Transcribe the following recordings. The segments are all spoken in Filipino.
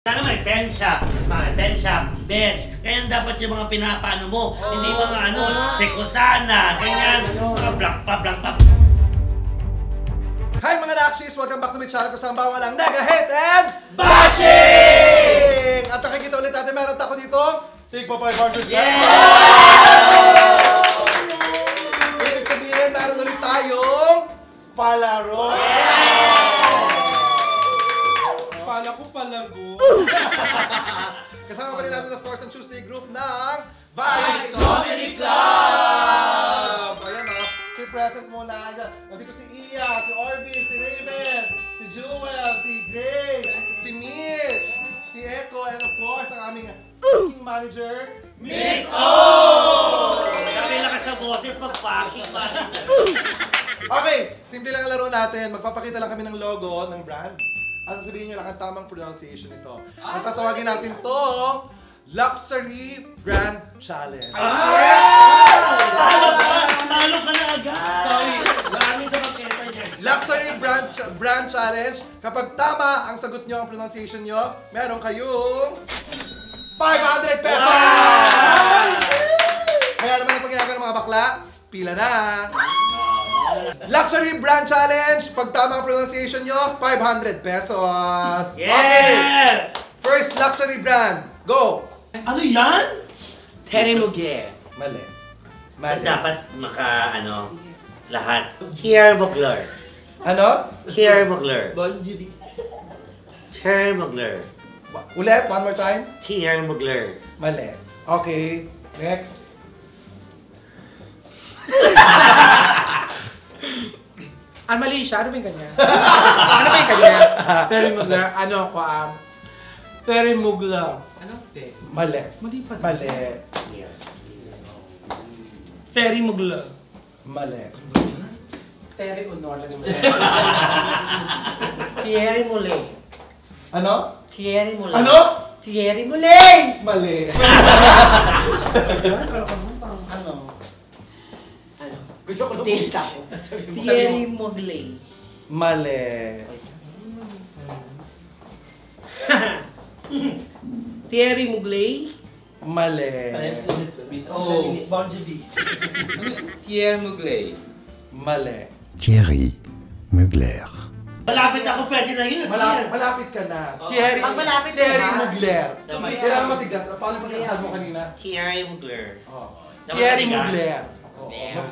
Sana may pen shop, mga pen shop, bench. Kaya dapat yung mga pinapaano mo, hindi mga ano, sekosana, ganyan, mga black pa. Hi mga Nakshis! Welcome back to my channel kasama ang walang nega-hate and bashing! At nakikita ulit natin, meron tako dito, tigpa 500 Yeah! Ibig sabihin, meron ulit tayong palaro! Pala ko palago. Kasama pa rin natin of course ang Tuesday group ng Vice Comedy Club! Ayan si present muna. Nandito si Iya, si Orville, si Raven, si Jewel, si Gray, si Mitch, si Echo, and of course ang aming fucking manager, Miss O! Kami lakas sa boses, mag-fucking manager. Okay, simple lang ang laro natin. Magpapakita lang kami ng logo ng brand. At sasabihin nyo lang ang tamang pronunciation nito. At tatawagin natin itong Luxury Brand Challenge. Talo ka na agad! Sorry, marami sa pagkesa niya. Luxury Brand Challenge. Kapag tama ang sagot nyo, ang pronunciation nyo, meron kayong 500 pesos! Kaya naman ang pag-iagay ng mga bakla, pila na! Luxury Brand Challenge. Pag tama ang pronunciation nyo, 500 pesos. Yes! Okay. First luxury brand. Go! Ano yan? Terry Mugler. Mali. So, Mali. dapat lahat. Here Mugler. Ano? Here Mugler. Bon Jovi. Here Mugler. Ulit, one more time. Here Mugler. Mali. Okay. Next. Mali siya. Ano ba yung kanya? Ano ba yung kanya? Terry Mugler. Ano ako Terry Mugler. Ano? Mali. Mali pa. Mali. Terry Mugler. Mali. Terry Honor lang yung Thierry Mugler. Ano? Thierry Mugler. Ano? Thierry Mugler! Mali. Ano? Gusto ko tinta ko. Thierry Mugler. Mali. Thierry Mugler. Mali. Miss O. Bon Jovi. Thierry Mugler. Mali. Thierry Mugler. Malapit ako, pwede na yun. Malapit ka na. Thierry. Pag malapit ka Thierry na. Mugler. Tama. Kailangan matigas. Paano ba kinasal mo kanina? Thierry Mugler. Thierry matigas. Mugler.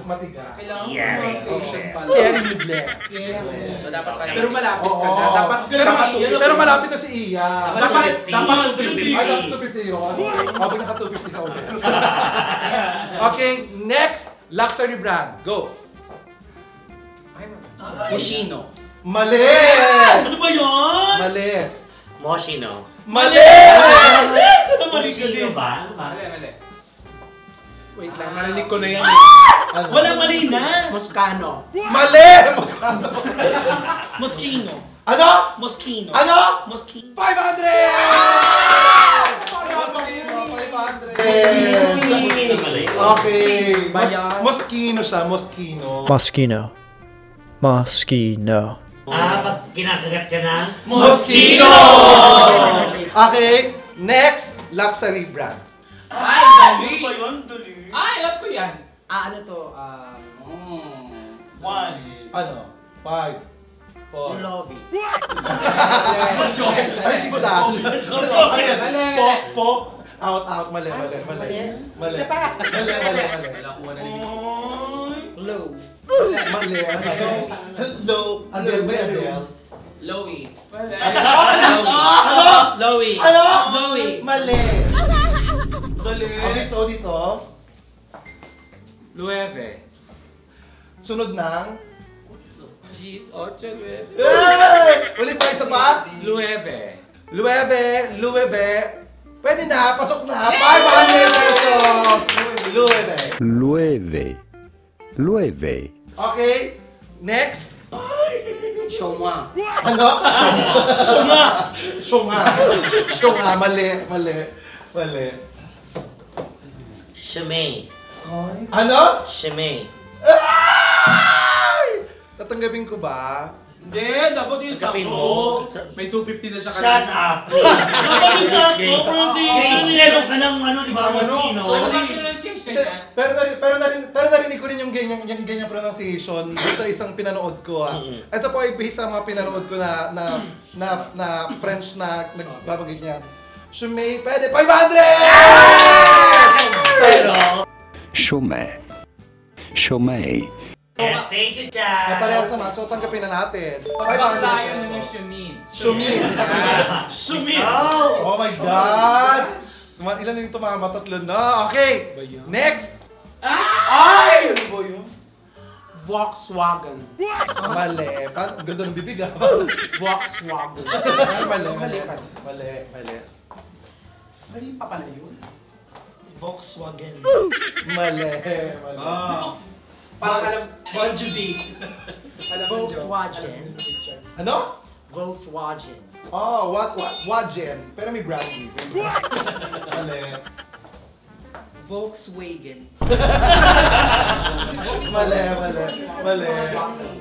Matigas. Thierry Mugler. Thierry Mugler. So dapat pala. Pero malapit ka na. Oo. Dapat Pero malapit na si Iya. Dapat Ay, dapat 250 yun. Mabag naka 250 ka ulit. Okay, next luxury brand. Go. Moschino. Mali! Ano ba yun? Mali! Moschino. Mali! Moschino ba? Mali. Wait lang, narinig ko na yan Ano? Wala mali na. Moscano. Mali! Ano? Moschino. Ano? Moschino. Ano? Moschino. 500! 500! Okay. Moschino siya, Moschino. Moschino. Pag kinakagat ka na? Moschino! Okay, next luxury brand. Ay, dali! Dali. Ay, alam ko yan. Ano to? One. Ano? 5, 4. Lovey. Ay, kista. Mali. Pok. Out. Mali. Isa pa. Mali. Low. Mali. Hello. Adele ba yung Adele? Lowy. Ano? Lowy. Ano? Lowy. Mali. Okay, so dito. Lueve. Sunod ng... Cheese, ocho, nueve. Hey! Ulit pa, isa pa? Lueve. Lueve. Pwede na, pasok na. 500 pesos. Lueve. Okay, next. Choma. Ano? Shunga. Mali. Chimay. Ano? Chimay. Ay! Tatanggapin ko ba? Hindi, dapat yung Kapin sakto. mo. May 250 na siya Shut up, please. Dapat yung sakto, pronunciation. Nilelok ka ng ano, di ba, Mosquino? So, ang pronunciation Hindi, niya. pero narinig ko rin yung ganyang pronunciation sa isang pinanood ko. Ito po ay based sa mga pinanood ko na French na nagbabanggit niya. Shumei, pwede 500! Pero, Chômeur. Chômeur. yes, thank you, Chad. Parehas naman, so tanggapin na natin. Pagpapatayan na 500 ng pesos. Shumin. Shumin. Shumin! Oh my God! Ilan na yung tumama? Tatlo na. Okay! Next! Ay! Ano ba yun? Volkswagen. Mali. Ganda ng bibig ah. Volkswagen. Mali. Mali kasi. Mali. Mali pa pala yun. Volkswagen. Mali. Parang alam, Bon Jovi. Volkswagen. Ano? Volkswagen. Oh, Wagen. Pero may brandy. Mali. Volkswagen. Mali.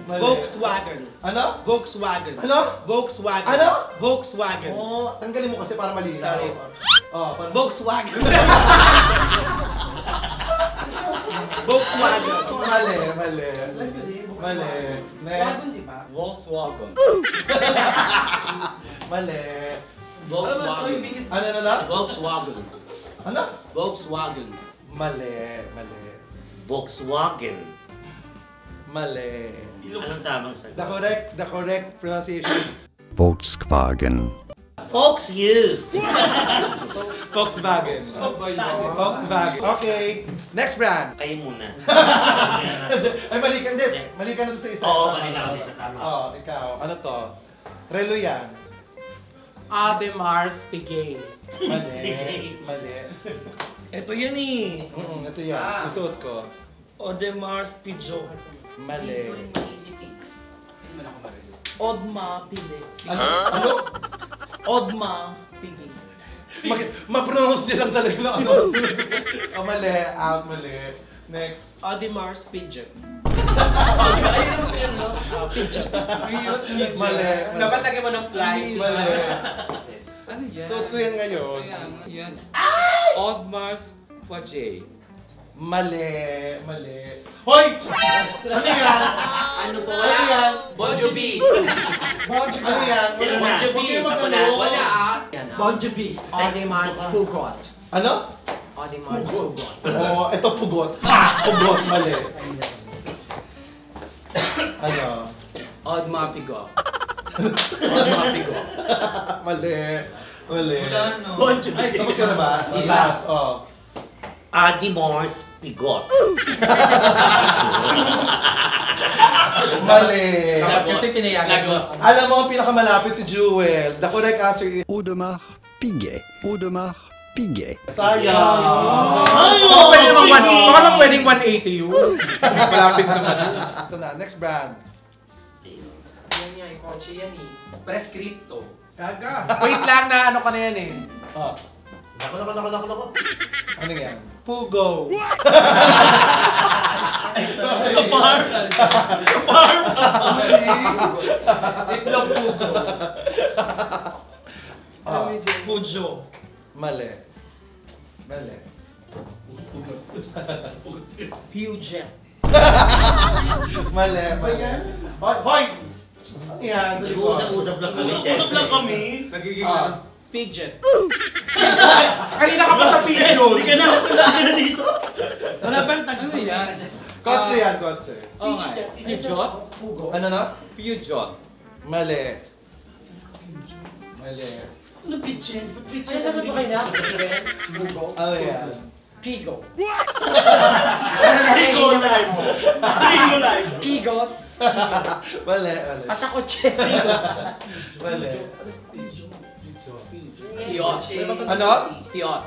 Volkswagen. Ano? Volkswagen. Ano? Volkswagen. Ano? Volkswagen. Oh, tanggalin mo kasi para malinaw. Sorry. Oh, para Volkswagen. Volkswagen. Mali. Next. Volkswagen. Mali. Volkswagen. Ano na? Volkswagen. Ano? Volkswagen. Mali. Volkswagen. Mali. Anong tamang sagot? The correct pronunciation is Volkswagen. Fox you. Volkswagen. Volkswagen. Okay. Next brand. Kayo muna. Ay, mali ka. Hindi. Mali ka na doon sa isa. Oo, mali na ako sa tama. Oo, ikaw. Ano to? Relo yan. Ademar Spigay. Mali. Ito yan eh. Ito yan. Isuot ko. Audemars Piguet. Mali. Odma Pili. Ano? Odma Pili. Ma-pronounce niya lang talaga na ano. Oh, mali. Mali. Next. Audemars Piguet. Mali. Dapat lagyan mo ng fly. Mali. Ano yan? Suot ko yan ngayon. Yan. Audemars Piguet. Mali. Hoy! Ano yan? Ano po? Ano yan? Bon Jovi. Ano yan? Sino na? Huwag kayo Ako mag-ano. na. Wala ah. Bon Jovi. Odemars Pugot. Ano? Odemars Pugot. Oo, ito pugot. Pugot, mali. Ano? Audemars Piguet. Audemars Piguet. Mali. Bon Jovi. Tapos ka na ba? Last, oh. Adimors Pigot. Mali. Dapat kasi pinayagan mo. Alam mo ang pinakamalapit si Jewel. The correct answer is Audemars Piguet. Audemars Piguet. sayang. Baka lang pwedeng 180 yun. Malapit naman. Ito na, next brand. Yan nga, yung kotse yan eh. Prescripto. Gaga. Wait lang na ano ka na yan eh. Oh, Nako. ano yan? Pugo. Sa farm. Sa farm. Itlog pugo. Oh, Pujo. mali. Puget. Mali. Hoy! Ano yan? Nag-uusap lang kami, syempre. Usap lang kami. Nagiging Ah. ano. Pigeon. Kanina ka pa sa video. Hindi ka na dito. Wala bang tag? Ano yan? Kotse yan, kotse. Oo nga. Peugeot? Ano na? Peugeot. Mali. Ano Piget? Piget. Ano sagot mo kayo na? Pugo. Ano yan? Pigo. Pigo live. Pigot. Mali. Basta kotse. Mali. Piot. Ano? Piot.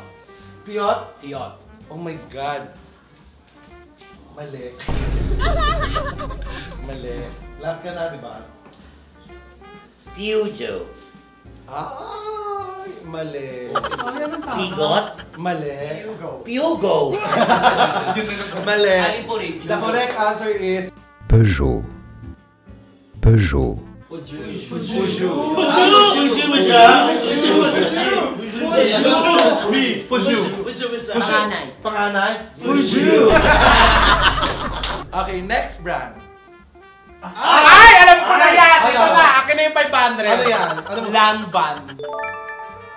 Piyot? Piot. Oh my God. Mali. Last ka na, di ba? Pujo. Ay, mali. Pigot. Mali. Piugo. Mali. The correct answer is Peugeot. Peugeot. Panganay. Panganay? Okay, next brand. Ay! Alam ko na yan! Ito na! Akin na yung 500. Ano yan? Ano mo? Lanban.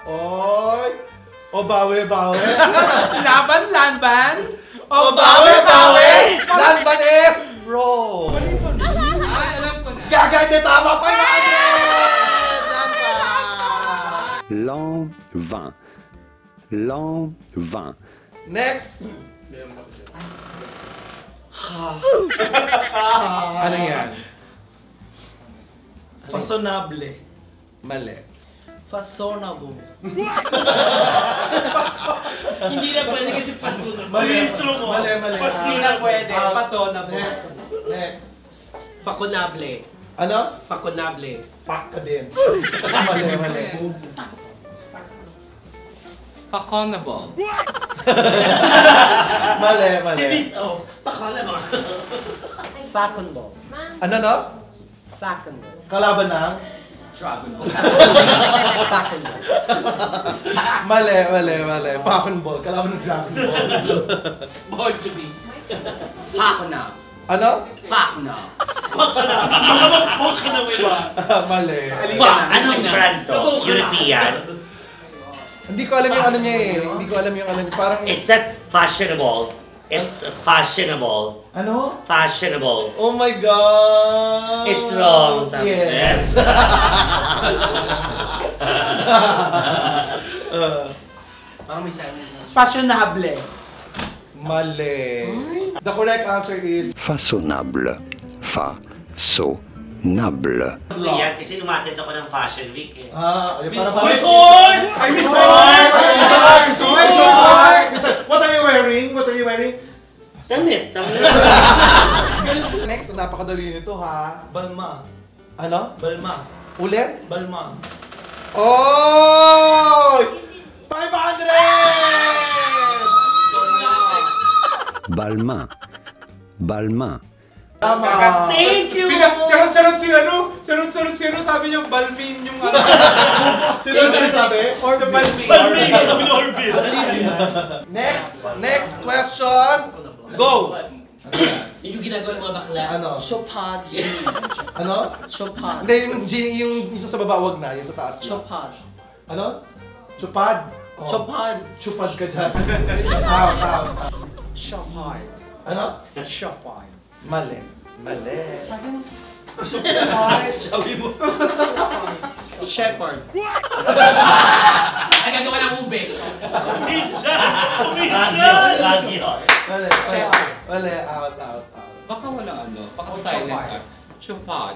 Oy! O bawi, bawi. Laban, lanban. O bawi, bawi. Lanban is bro. Ay, alam ko na. Gagay na tama, 500! Lanban! L'an 20. L'an 20. Next. Ano yan? Fasonable. Mali. Fasonable. Hindi na pwede kasi fasonable. Mali, mali. Hindi na pwede. Pasona po. Next. Next. Faconable. Ano? Faconable. Fuck ka din. Mali, mali. Paconable. Mali, mali. Si Miss O, pakala mo. Faconable. Ano no? Faconable. Kalaban ng? Dragon Ball. Faconable. Mali, mali, mali. Falcon Ball. Kalaban ng Dragon Ball. Born to be. Faconable. Ano? Faconable. Mali. Anong brand to? European? Hindi ko alam yung ano niya eh. Hindi ko alam yung ano niya. Parang... Is that fashionable? It's fashionable. Ano? Fashionable. Oh my God! It's wrong. Yes. Parang may silent na. Fashionable. Mali. The correct answer is... Façonnable. Façonnable. Yan, kasi umattend ako ng Fashion Week eh. Miss Ford! Ay, Miss Ford! Miss Ford! What are you wearing? What are you wearing? Damit. Next, napakadali nito ha. Balma. Ano? Balma. Ulit? Balma. Oh! 500! Balmain. Balmain. Tama. Thank you! Charot-charot si ano? Charot-charot si ano? Sabi niya, Balmin yung ano. Sino sabi? Or the Balmin. Sabi ni Orville. Next question. Go! Yung ginagawa ng mga bakla. Ano? Chopad. Ano? Chopad. Hindi, yung sa baba, wag na. Yung sa taas. Chopad. Ano? Chupad? Oh. Chopad. Chupad ka dyan. Out, out. Chopad. Ano? Chopad. Mali. Mali. Sabi mo. Shepherd. Ay, gagawa ng ube. Pizza! Lagi yun. Mali. Mali. Out, out, out. Baka wala ano. Baka silent art. Chupad.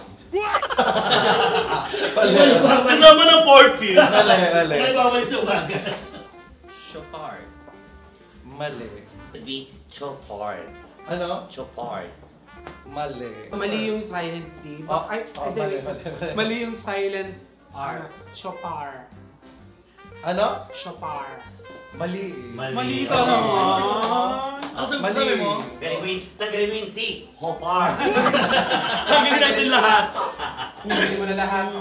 Mali. Kasama ng 4 pills. Mali. Mali. May bawal sa umaga. Chopard. Mali. To be chopard. Ano? Chopard. Mali. Mali yung silent T. Ay, mali, hindi. mali, mali. Mali yung silent R. Chopar. Ano? Chopar. Mali. Mali ka naman. Mali. Tanggalin mo yung C. Hopar. Tanggalin natin lahat. Hindi mo na lahat.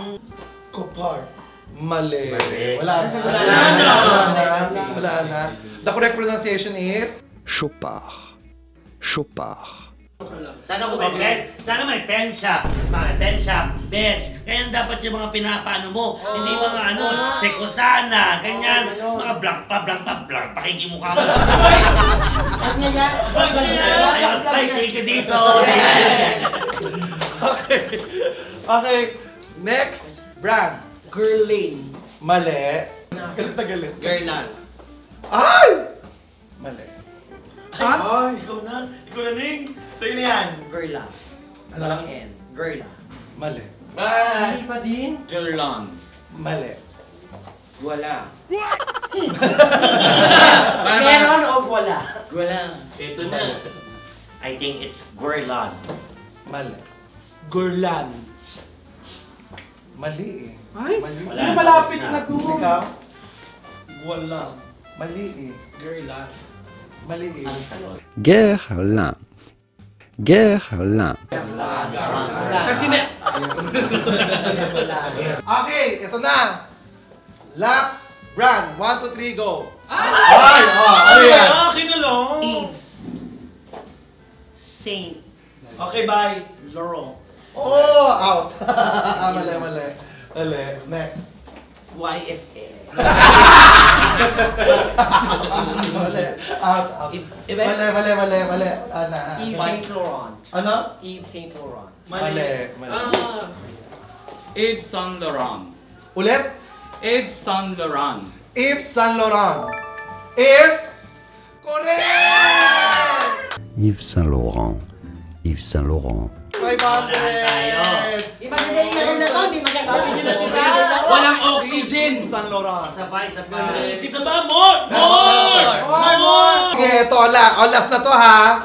Kopar. Mali. Mali. Wala na. Wala na. Wala na. The correct pronunciation is... Chopard. Chopard. Sana ko may pen. Sana may pen shop. Mga pen shop, bench. Kaya dapat yung mga pinapaano mo. Hindi mga ano, sekosana, ganyan. Mga blank pa, pakiki mukha mo. Ayun, ay, take it dito. Okay. Okay. Next brand. Girlane. Mali. Galit na galit. Girlan. Ay! Mali. Ay, ikaw na. Ikaw na, Ning. Sa'yo na yan. Girla. Ano lang N? Girla. Mali. Hindi pa din? Girlan. Mali. Wala. Meron o wala? Wala. Ito na. I think it's Guerlain. Mali. Gurlan. Mali eh. Ay, Mali. Wala. malapit na to. Ikaw? Wala. Mali eh. Girla. Mali eh. Ang sagot. Guerlain. Guerlain. Kasi na, Okay, ito na. Last brand. 1, 2, 3, go. Ay! Ano yan? Akin na lang. Eves. Saint. Okay, bye. Laurel. Oh! Out. Mali. Next. YSL. Mali. Out. Mali. Ana. Yves Saint Laurent. Ano? Yves Saint Laurent. Mali. Yves Saint Laurent. Ulit. Yves Saint Laurent. Yves Saint Laurent is correct! Yves Saint Laurent. Yves Saint Laurent. 500! Imagine na na to, di maganda. Walang oxygen! Yves Saint Laurent. Sabay. Isip na ba? More! Sige, ito, last na to ha.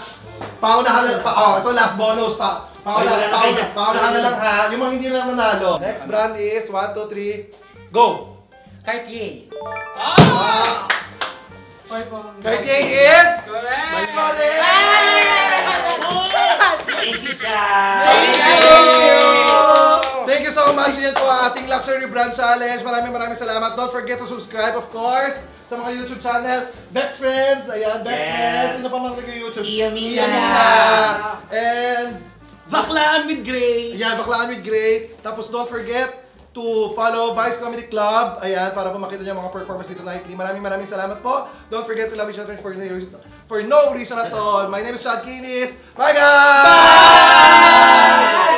Paunahan na, ito last bonus pa. Paunahan na lang ha. Yung mga hindi lang nanalo. Next brand is 1, 2, 3, go! Cartier. Cartier is... Correct! Thank you, Chad. Thank you so much. Yan po ang ating Luxury Brand Challenge. Maraming salamat. Don't forget to subscribe, of course, sa mga YouTube channel. Bex Friends. Ayan, Bex Yes. Friends. Sino pa mga nag-YouTube? Iyamina. And... Baklaan with Gray. Ayan, Baklaan with Great. Tapos don't forget to follow Vice Comedy Club. Ayan, para po makita niyo ang mga performance dito nightly. Maraming salamat po. Don't forget to love each other for no reason at all. My name is Chad Kinis. Bye guys! Bye!